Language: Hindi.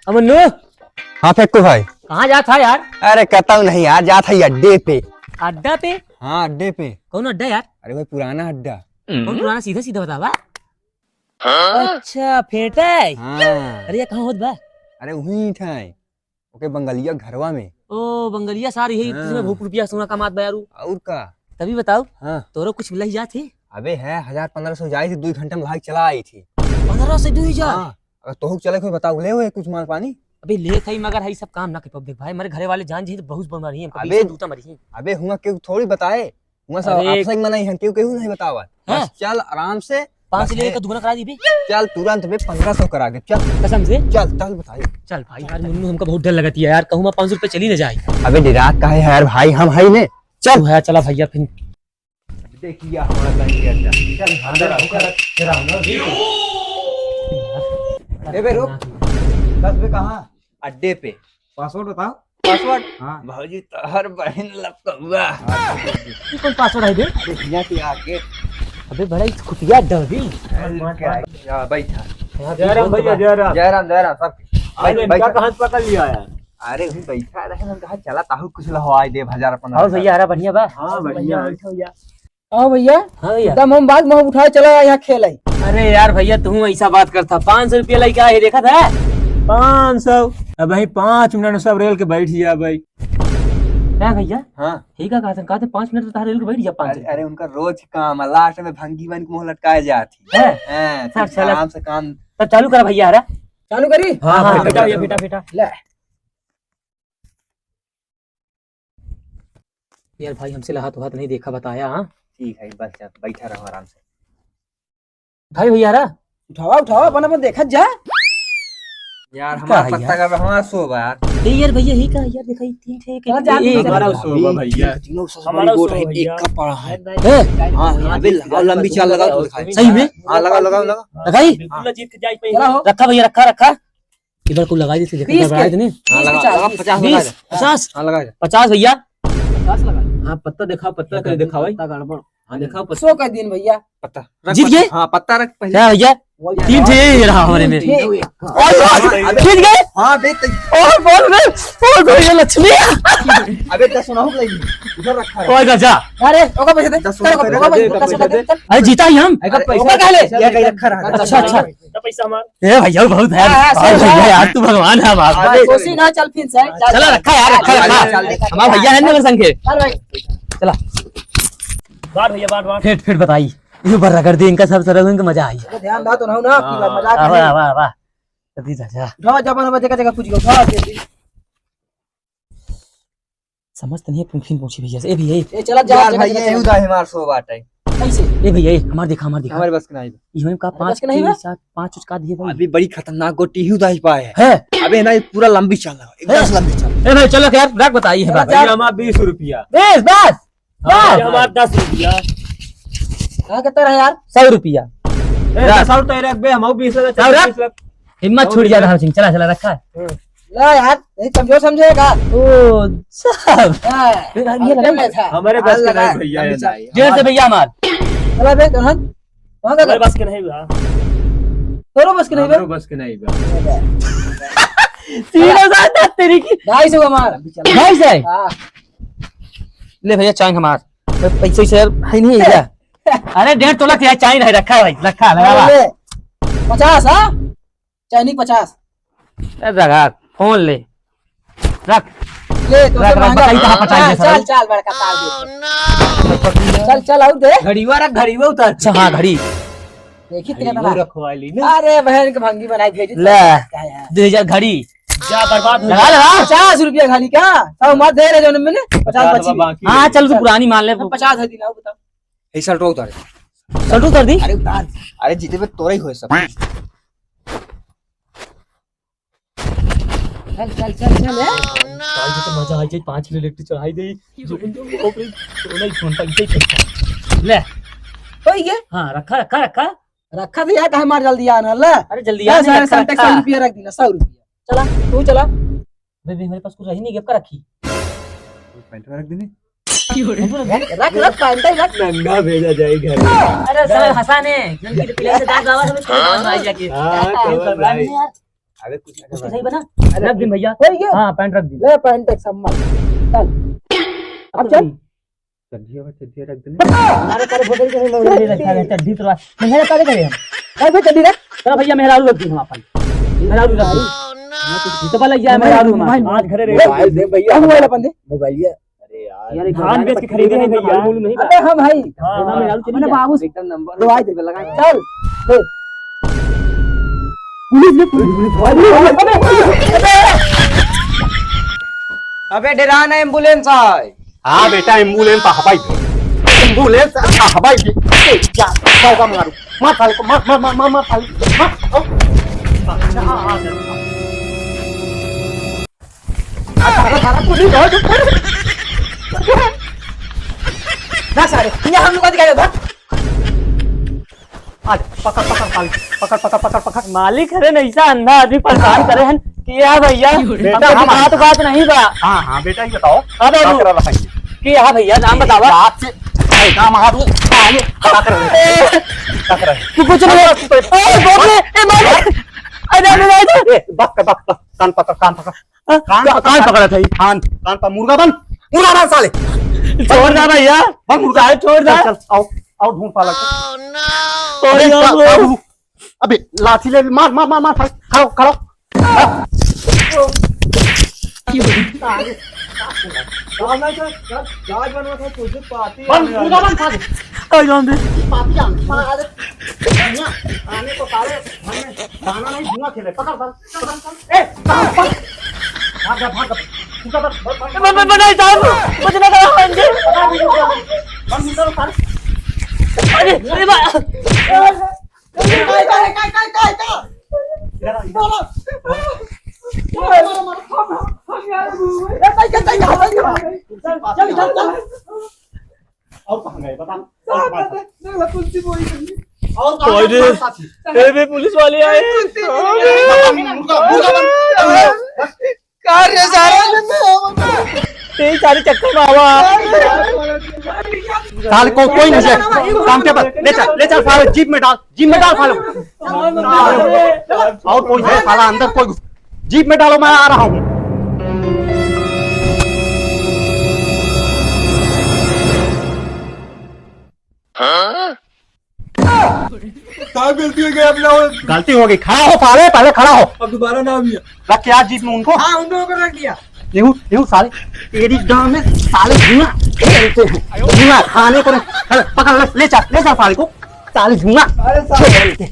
अमन्नू। हाँ फेंकू भाई। कहाँ जाता है यार? अरे कहता हूँ नहीं यार, जाता है अड्डे पे। अड्डा पे? हाँ अड्डे पे। कौन अड्डा यार? अरे भाई पुराना अड्डा। कौन पुराना? सीधा सीधा बतावा। अच्छा फेंटा है। हाँ। अरे ये कहाँ होत बा? अरे वहीं था ओके बंगलिया घरवा में। ओ बंगलिया सार यही हाँ। जिसमें भूख रुपया सोना कमात बा यारू। और का? तभी बताओ। हाँ। तोरो कुछ मिला ही जात है? अबे है 1000-1500 जाई थी, 2 घंटा में भाग चला आई थी। 15 से 2000। हाँ। अगर तो चले कोई बताओ ले हुए कुछ माल पानी। अबे ले थई मगर हई सब काम ना के पब देख भाई, मेरे घरे वाले जान जी तो बहुत बीमारी है। अबे जूता मरी है। अबे हुआ क्यों थोड़ी बताए, हुआ सब अरे- आपसे मनाई है, क्यों क्यों नहीं बतावा। हाँ। बस चल आराम से 5 ले का दुगना करा दी बे। चल तुरंत में 1500 करा के चल। कसम से चल चल बताइए। चल भाई यार मुन्नू हमको बहुत डर लगती है यार, कहूँ मैं 500 रुपए चली ना जाए। अबे डिरात का है यार भाई, हम है ने। चल भैया चला भैया फिर। देखिए हमारा बैंक के अंदर चल ए बे रुक। 10 पे कहां? अड्डे पे। पासवर्ड बताओ। पासवर्ड? हां भाजी तो हर बहन लपकवा। ये कौन पासवर्ड है बे? अरे भैया के आगे। अबे बड़ा ही खुफिया डर भी। या बैठा। जयराम भैया जयराम। जयराम जयराम सब। अरे क्या कहां से पकड़ लिया यार? अरे हम बैठा रहे, हम कहा चला ताहु कुछ लहवाई दे 1000-1500। और भैया हरा बढ़िया बा। हां बढ़िया। आओ भैया। हाँ भैया। एकदम हम बात मुंह उठाए चला यहाँ खेल आई। अरे यार भैया तू ऐसा बात करता, 500 रुपया लाई क्या है देखा था? 500। अब भाई 5 मिनट सब रेल के बैठ गया भाई। क्या भैया? हां ठीक है कहा था 5 मिनट तो रेल के बैठ जा 5। अरे उनका रोज काम है, लास्ट में भंगी बन के मुंह लटकाए जाती है। हैं। सब चला। आराम से काम। तब चालू कर भैया हरा। चालू करी। हाँ बेटा ये बेटा ले यार भाई हमसे लहा तो हाथ नहीं देखा बताया। हाँ ठीक है बस जा बैठा रहो आराम से। भाई भैया हरा उठावा उठावा अपन अपन देखत जा। यार क्या हमारा है पत्ता का हमारा सो यार। ये यार भैया ही का यार दिखाई तीन थे चला जा, एक हमारा सोबा भैया। तीनों हमारा गोट सो है, भैया। एक का पड़ा है। है? हां अबे लगाओ, लंबी चाल लगाओ तो दिखाई। सही में हां लगाओ लगाओ लगाओ। लगाई बिल्कुल जीत के जाई चला हो। रखा भैया रखा इधर को लगाई देते देखो 20 घबराए तो नहीं। हां लगा लगा 50 लगा 20 दे। 50 हां लगा दे। 50 भैया। 50 लगा। हां पत्ता दिखा, पत्ता कर दिखा भाई। पत्ता गड़बड़। हां दिखाओ पत्ता। 100 का दिन भैया। पत्ता रख जीत पत्ता। गए? हां पत्ता रख पहले। क्या भैया? तीन थे ये रहा हमारे में। जीत गए हां बे और बोल रहे और भैया लक्ष्मी। अबे 10 सुनाओ लगी उधर रखा है। ओए गजा अरे ओका पैसे दे। 10 चल, रुपए ओका दे, पैसे दे, दे। अरे जीता ही हम। ओका पैसा कहले। ये कहीं रखा रहा। अच्छा अच्छा पैसा हमारा। ए भैया बहुत है हाँ, और सही भैया है। यार तू भगवान है हमारा। कोसी ना चल फिर से। चला रखा यार रखा हमारा भैया है ना संग के। चल भाई। चला बात भैया बात। फिर बताई ये बर्रा कर दी इनका सब सरल इनका मजा आई। ध्यान दा तो ना ना की मजाक वाह नहीं। वाह वाह जल्दी जा उठावा जबान में जगह जगह पूछ गयो। उठावा जल्दी। समझ तो नहीं है फिर पूछी भैया से। ए भैया ए चला जा यार भाई ये उदा हमारा सो बाटे। कैसे? ए भैया हमार देखा हमारे बस के नहीं। इवन का बस 5 के नहीं के बा? साथ 5 उसका दिए भाई अभी बड़ी खतरनाक गोटी ही उदा ही पाए है। अबे ना ये पूरा लंबी चाल है, एकदम से लंबी चाल। ए भाई चलो यार रख बताइए है बात। भैया हमारा 20 रुपया। बस बस भैया हमारा 10 रुपया। हां कितना रहा यार? 100 रुपया। ए 10 तो रख बे, हम 20 सब चल रख। 20 रख। हिम्मत छूट गया था सिंह। चला चला रखा है। ला यार नहीं कमजोर समझेगा। ओ सब हां फिर ये लगा था। हमारे बस के नहीं भैया ये नहीं। 1.5 से भैया हमार। चला बे तो हम वहां हमारे का बस के नहीं बा। तोरो बस के नहीं बे। हमारे बस के नहीं बा। 3000 तेरी की 250 का मार। 250 है। हां ले भैया चांग हमार पैसे से है नहीं है क्या? अरे 1.5 तोला क्या चांग है रखा है भाई रखा लगा 50 हां चाइनी 50 रखा फोन ले रख ले तो रख, महंगा बताई कहाँ 50 दे चल चल बड़का तार दे। चल चल आउ दे। घड़ीवा रख, घड़ीवा उतार। अच्छा हाँ घड़ी देखी तेरा घड़ीवा ना। रखवाली ना। अरे बहन के भंगी बनाई भेजी। ले क्या यार 2000 घड़ी जा बर्बाद हो लगा लगा 50 रुपया खाली क्या? सब मत दे रहे जो मैंने 50 बची। बाकी। हाँ चल तू पुरानी मान ले 50 है दिलाओ बताओ। ए शर्ट उतार। चल कर दी। अरे उतार। अरे जीते पे तोरा ही होए सब। चल चल चल चल है। काल तो मजा आई जाए 5 किलो इलेक्ट्रिक चढ़ाई दे जो जो ओपरे सोना ही फोन पैसे पैसा ले तो ये हाँ रखा रखा रखा रखा तो यार कहे मार जल्दी आना ले। अरे जल्दी आ सारे संटेक्स 100 रुपया रख देना 100 रुपया। चला तू चला। बेबी मेरे पास कुछ रही नहीं गिफ्ट का रखी पैंट में रख देने। रख रख पांटा ही रख। नंगा भेजा जाए घर। अरे सब हंसाने जल्दी प्ले से दाग आवाज हमें छोड़ भाई जाके हाँ, खबर भाई। यार अबे कुछ उसके सही बना रख दिन भैया हो गया हाँ पैंट रख दी ले पैंट एक सम्मान चल अब चल चड्डी रख देने हमारे सारे बोतल के नहीं चड्डी रखा है चड्डी तो मेहरा काले करे हम भाई भाई चड्डी रख चलो भैया मेहरारू रख दी हम अपन मेहरारू रख दी तो भला यार मेहरारू आज घरे रे मोबाइल दे भैया मोबाइल अपन दे मोबाइल है अरे यार धान बेच के खरीदे हैं भैया नहीं अबे हां भाई हां मेहरारू चली मैंने जा बाबू एकदम नंबर दवाई दे लगा चल ले अबे डराना एम्बुलेंस आए हाँ बेटा एम्बुलेंस हवाई एम्बुलेंस हवाई क्या का मारू मार साले को मार मार मार मार साले ना सारे ये हम लोग का दिखाया था आज पकड़ पकड़ साले पकड़ पकड़ पकड़ पकड़ मालिक है ना ऐसा अंधा आदमी परेशान करे हैं कि यार भैया बेटा, हम हम- बात नहीं बा हाँ हाँ बेटा ये बताओ हाँ क्या बाबू करा रहा है कि हाँ भैया नाम बतावा रात से का मारू आगे क्या कर रहे हैं क्या कर रहे हैं तू कुछ नहीं ए बोले ए मालिक अरे अरे बस कान पकड़ कान पकड़ा था कान कान पर मुर्गा बन साले छोड़ दे भैया बन मुर्गा छोड़ दे चल आओ आओ ढूंढ पाला छोड़ दे अबे लाठी ले मार मार मार मार खड़ो खड़ो जहाज बनवा था तुझे पार्टी बन मुर्गा बन साले आई जान दे पापी आने को साले हमने दाना नहीं धुआं खेले पकड़ ए भाग बनाई जान कुछ ना करो मुझे बन मुर्गा साले अरे अरे और कहाँ गए बता अरे पुलिस वाले आए तेरी सारी चक्कर बाबा साले को कोई नहीं है काम के पर ले चल साले जीप में डाल साले और कोई है साला अंदर कोई जीप में डालो मैं आ रहा हूँ गलती हो गई अपना गलती हो गई खड़ा हो साले पहले खड़ा हो अब दोबारा ना भी रख के आज जीप में उनको हाँ उन दोनों को रख दिया यूं साले तेरी गांव में साले धुआं खेलते हैं धुआं खाने को नहीं पकड़ ले चल साले को साले धुआं अरे साले खेलते